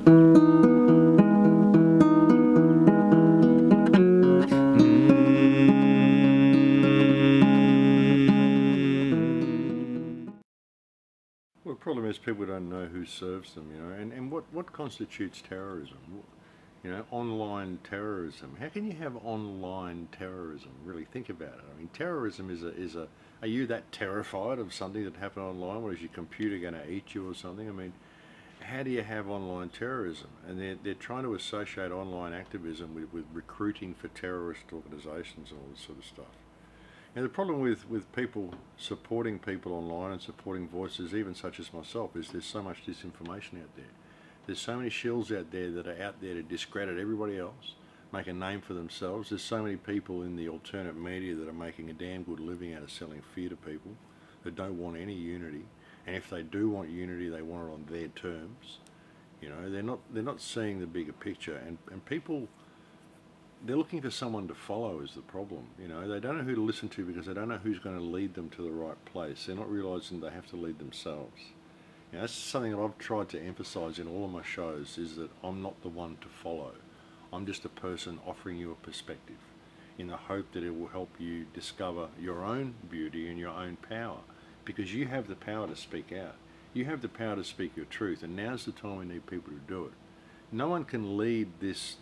Well, the problem is people don't know who serves them, you know, and what constitutes terrorism? You know, online terrorism. How can you have online terrorism? Really think about it. I mean, terrorism is a. Are you that terrified of something that happened online? What is your computer going to eat you or something? I mean, how do you have online terrorism? And they're trying to associate online activism with recruiting for terrorist organisations and all this sort of stuff. And the problem with people supporting people online and supporting voices, even such as myself, is there's so much disinformation out there. There's so many shills out there that are out there to discredit everybody else, make a name for themselves. There's so many people in the alternate media that are making a damn good living out of selling fear to people that don't want any unity. And if they do want unity, they want it on their terms. You know, they're not seeing the bigger picture, and people, they're looking for someone to follow is the problem. You know, they don't know who to listen to because they don't know who's going to lead them to the right place. They're not realising they have to lead themselves. You know, that's something that I've tried to emphasise in all of my shows, is that I'm not the one to follow. I'm just a person offering you a perspective in the hope that it will help you discover your own beauty and your own power, because you have the power to speak out. You have the power to speak your truth, and now's the time we need people to do it. No one can lead this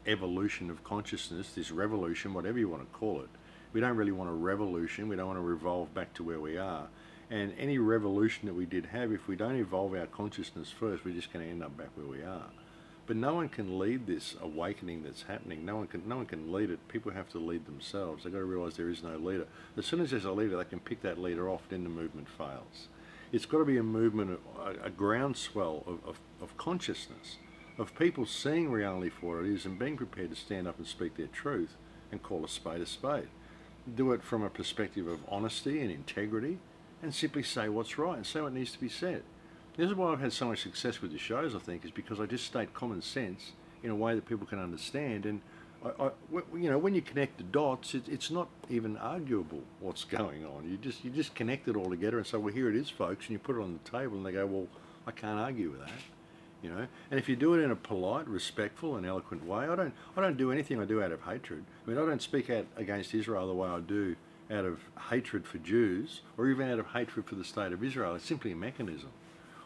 evolution of consciousness, this revolution, whatever you want to call it. We don't really want a revolution. We don't want to revolve back to where we are. And any revolution that we did have, if we don't evolve our consciousness first, we're just going to end up back where we are. But no one can lead this awakening that's happening. No one can lead it. People have to lead themselves. They've got to realise there is no leader. As soon as there's a leader, they can pick that leader off, then the movement fails. It's got to be a movement, a groundswell of consciousness, of people seeing reality for what it is and being prepared to stand up and speak their truth and call a spade a spade. Do it from a perspective of honesty and integrity, and simply say what's right and say what needs to be said. This is why I've had so much success with the shows, I think, is because I just state common sense in a way that people can understand. And you know, when you connect the dots, it's not even arguable what's going on. You just connect it all together and say, well, here it is, folks, and you put it on the table, and they go, well, I can't argue with that. You know, and if you do it in a polite, respectful, and eloquent way, I don't do anything I do out of hatred. I mean, I don't speak out against Israel the way I do out of hatred for Jews, or even out of hatred for the state of Israel. It's simply a mechanism.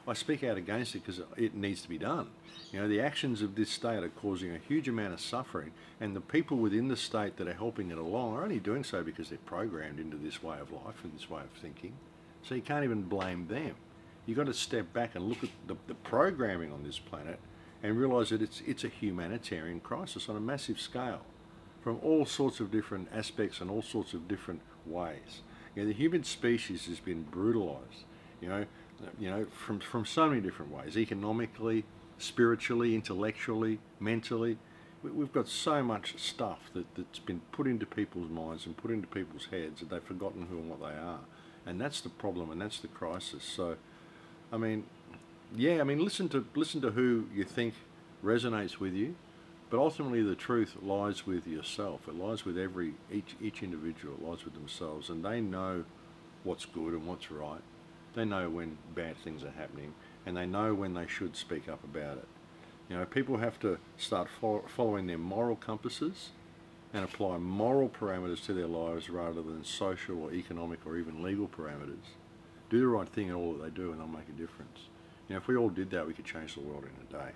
I speak out against it because it needs to be done. You know, the actions of this state are causing a huge amount of suffering, and the people within the state that are helping it along are only doing so because they're programmed into this way of life and this way of thinking. So you can't even blame them. You've got to step back and look at the programming on this planet and realise that it's a humanitarian crisis on a massive scale, from all sorts of different aspects and all sorts of different ways. You know, the human species has been brutalised, you know, from so many different ways, economically, spiritually, intellectually, mentally. We've got so much stuff that's been put into people's minds and put into people's heads that they've forgotten who and what they are. And that's the problem, and that's the crisis. So, I mean, yeah, I mean, listen to who you think resonates with you, but ultimately the truth lies with yourself. It lies with each individual. It lies with themselves, and they know what's good and what's right. They know when bad things are happening, and they know when they should speak up about it. You know, people have to start following their moral compasses and apply moral parameters to their lives rather than social or economic or even legal parameters. Do the right thing in all that they do, and they'll make a difference. You know, if we all did that, we could change the world in a day.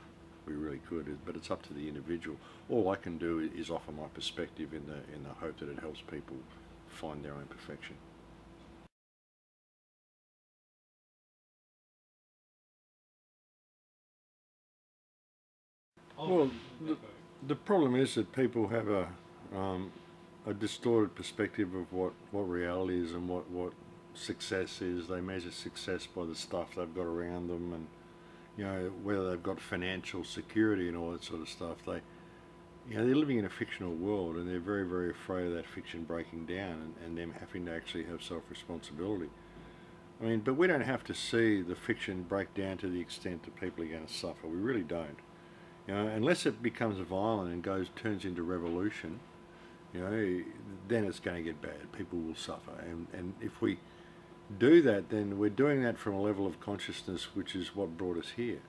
We really could, but it's up to the individual. All I can do is offer my perspective in the hope that it helps people find their own perfection. Well, the problem is that people have a distorted perspective of what reality is and what success is. They measure success by the stuff they've got around them, and you know, whether they've got financial security and all that sort of stuff. They're living in a fictional world, and they're very, very afraid of that fiction breaking down and them having to actually have self-responsibility. I mean, but we don't have to see the fiction break down to the extent that people are going to suffer. We really don't. You know, unless it becomes violent and turns into revolution, you know, then it's going to get bad. People will suffer, and if we do that, then we're doing that from a level of consciousness which is what brought us here.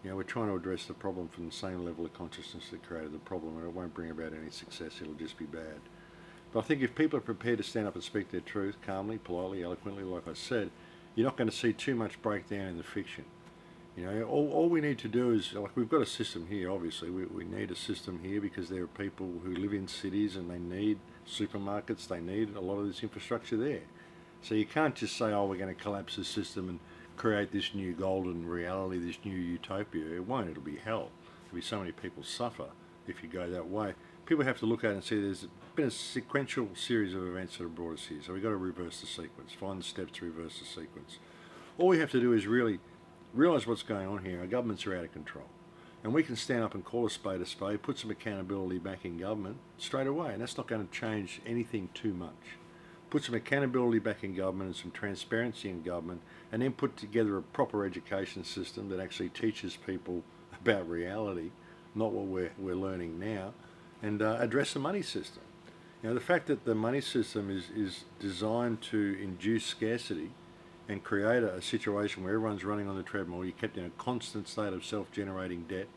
You know, we're trying to address the problem from the same level of consciousness that created the problem, and it won't bring about any success, it'll just be bad. But I think if people are prepared to stand up and speak their truth calmly, politely, eloquently, like I said, you're not going to see too much breakdown in the fiction. You know, all we need to do is, like, we've got a system here, obviously. We need a system here because there are people who live in cities and they need supermarkets, they need a lot of this infrastructure there. So you can't just say, oh, we're going to collapse the system and create this new golden reality, this new utopia. It won't, it'll be hell. There'll be so many people suffer if you go that way. People have to look at it and see there's been a sequential series of events that have brought us here. So we've got to reverse the sequence, find the steps to reverse the sequence. All we have to do is really realise what's going on here. Our governments are out of control. And we can stand up and call a spade, put some accountability back in government straight away. And that's not going to change anything too much. Put some accountability back in government and some transparency in government, and then put together a proper education system that actually teaches people about reality, not what we're learning now, and address the money system. You know, the fact that the money system is designed to induce scarcity and create a situation where everyone's running on the treadmill, you're kept in a constant state of self-generating debt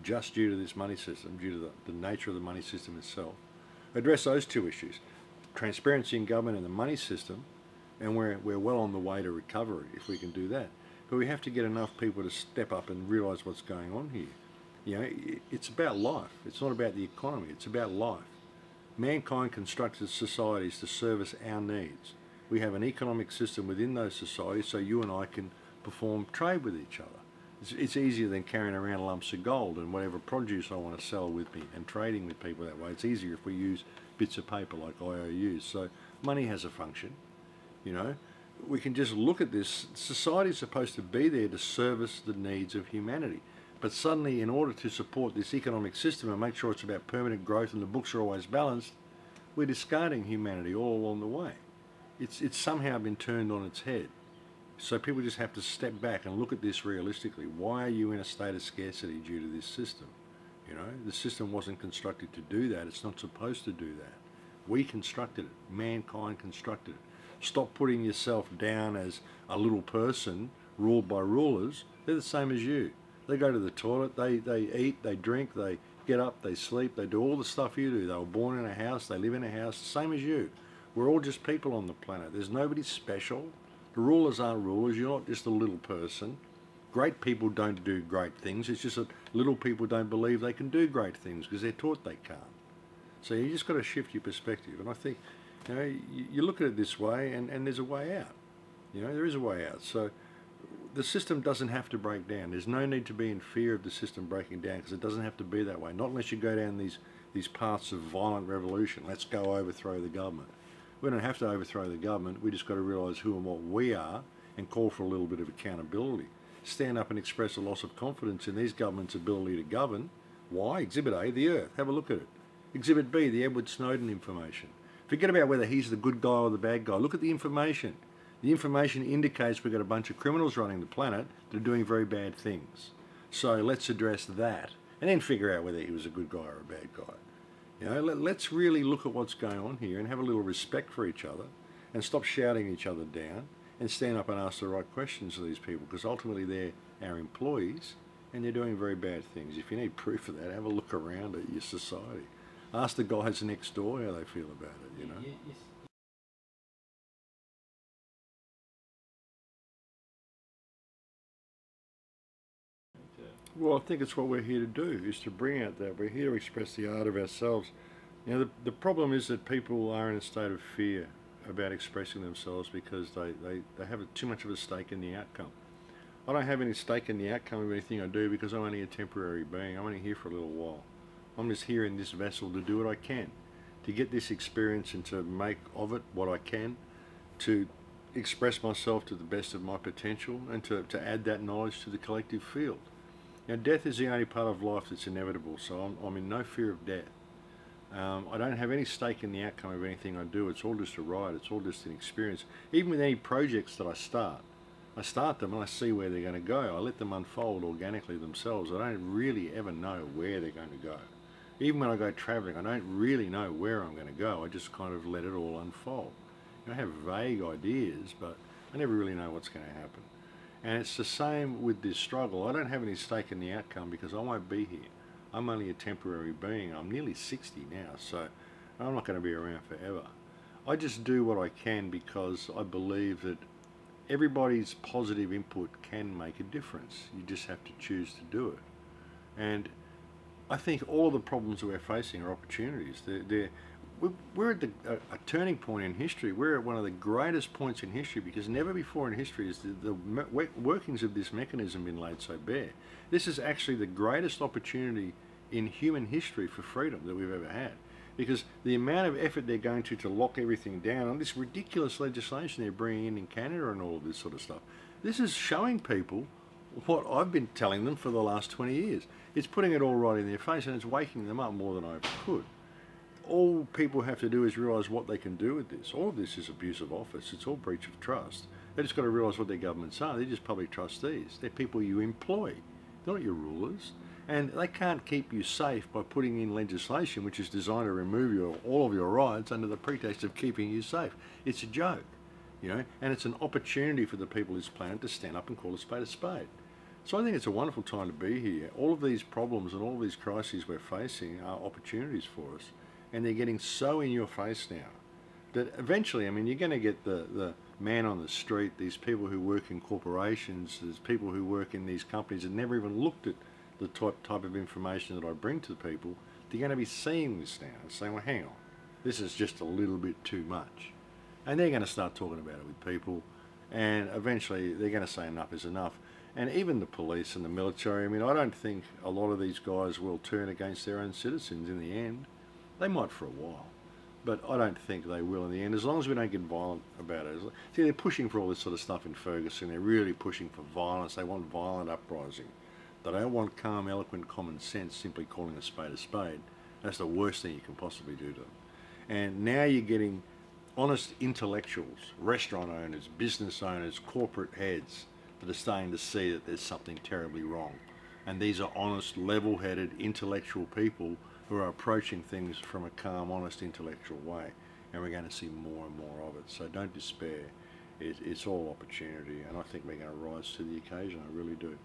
just due to this money system, due to the nature of the money system itself. Address those two issues, transparency in government and the money system, and we're well on the way to recovery if we can do that. But we have to get enough people to step up and realise what's going on here. You know, it's about life. It's not about the economy. It's about life. Mankind constructed societies to service our needs. We have an economic system within those societies so you and I can perform trade with each other. It's easier than carrying around lumps of gold and whatever produce I want to sell with me and trading with people that way. It's easier if we use bits of paper like IOUs. So money has a function, you know. We can just look at this. Society is supposed to be there to service the needs of humanity. But suddenly, in order to support this economic system and make sure it's about permanent growth and the books are always balanced, we're discarding humanity all along the way. It's somehow been turned on its head. So people just have to step back and look at this realistically. Why are you in a state of scarcity due to this system? You know, the system wasn't constructed to do that. It's not supposed to do that. We constructed it. Mankind constructed it. Stop putting yourself down as a little person ruled by rulers. They're the same as you. They go to the toilet, they eat, they drink, they get up, they sleep, they do all the stuff you do. They were born in a house, they live in a house, same as you. We're all just people on the planet. There's nobody special. The rulers aren't rulers. You're not just a little person. Great people don't do great things. It's just that little people don't believe they can do great things because they're taught they can't. So you just got to shift your perspective. And I think, you know, you look at it this way and there's a way out. You know, there is a way out. So the system doesn't have to break down. There's no need to be in fear of the system breaking down because it doesn't have to be that way. Not unless you go down these paths of violent revolution. Let's go overthrow the government. We don't have to overthrow the government. We just got to realise who and what we are and call for a little bit of accountability. Stand up and express a loss of confidence in these governments' ability to govern. Why? Exhibit A, the Earth. Have a look at it. Exhibit B, the Edward Snowden information. Forget about whether he's the good guy or the bad guy. Look at the information. The information indicates we've got a bunch of criminals running the planet that are doing very bad things. So let's address that and then figure out whether he was a good guy or a bad guy. You know, let's really look at what's going on here and have a little respect for each other and stop shouting each other down and stand up and ask the right questions to these people because ultimately they're our employees and they're doing very bad things. If you need proof of that, have a look around at your society. Ask the guys next door how they feel about it, you know. Well, I think it's what we're here to do, is to bring out that. We're here to express the art of ourselves. You know, the problem is that people are in a state of fear about expressing themselves because they have too much of a stake in the outcome. I don't have any stake in the outcome of anything I do because I'm only a temporary being. I'm only here for a little while. I'm just here in this vessel to do what I can, to get this experience and to make of it what I can, to express myself to the best of my potential and to add that knowledge to the collective field. Now, death is the only part of life that's inevitable, so I'm in no fear of death. I don't have any stake in the outcome of anything I do. It's all just a ride. It's all just an experience. Even with any projects that I start them and I see where they're going to go. I let them unfold organically themselves. I don't really ever know where they're going to go. Even when I go travelling, I don't really know where I'm going to go. I just kind of let it all unfold. I have vague ideas, but I never really know what's going to happen. And it's the same with this struggle. I don't have any stake in the outcome because I won't be here. I'm only a temporary being. I'm nearly 60 now, so I'm not going to be around forever. I just do what I can because I believe that everybody's positive input can make a difference. You just have to choose to do it. And I think all of the problems that we're facing are opportunities. We're at a turning point in history. We're at one of the greatest points in history because never before in history has the workings of this mechanism been laid so bare. This is actually the greatest opportunity in human history for freedom that we've ever had. Because the amount of effort they're going to lock everything down on this ridiculous legislation they're bringing in Canada and all of this sort of stuff, this is showing people what I've been telling them for the last 20 years. It's putting it all right in their face and it's waking them up more than I ever could. All people have to do is realise what they can do with this. All of this is abuse of office. It's all breach of trust. They just got to realise what their governments are. They're just public trustees. They're people you employ. They're not your rulers. And they can't keep you safe by putting in legislation which is designed to remove all of your rights under the pretext of keeping you safe. It's a joke, you know, and it's an opportunity for the people of this planet to stand up and call a spade a spade. So I think it's a wonderful time to be here. All of these problems and all of these crises we're facing are opportunities for us. And they're getting so in your face now that eventually, I mean, you're going to get the man on the street, these people who work in corporations, there's people who work in these companies that never even looked at the type of information that I bring to the people. They're going to be seeing this now and saying, well, hang on, this is just a little bit too much. And they're going to start talking about it with people, and eventually they're going to say enough is enough. And even the police and the military, I mean, I don't think a lot of these guys will turn against their own citizens in the end. They might for a while, but I don't think they will in the end, as long as we don't get violent about it. See, they're pushing for all this sort of stuff in Ferguson. They're really pushing for violence. They want violent uprising. They don't want calm, eloquent common sense simply calling a spade a spade. That's the worst thing you can possibly do to them. And now you're getting honest intellectuals, restaurant owners, business owners, corporate heads that are starting to see that there's something terribly wrong. And these are honest, level-headed, intellectual people who are approaching things from a calm, honest, intellectual way. And we're going to see more and more of it. So don't despair. It's all opportunity, and I think we're going to rise to the occasion. I really do.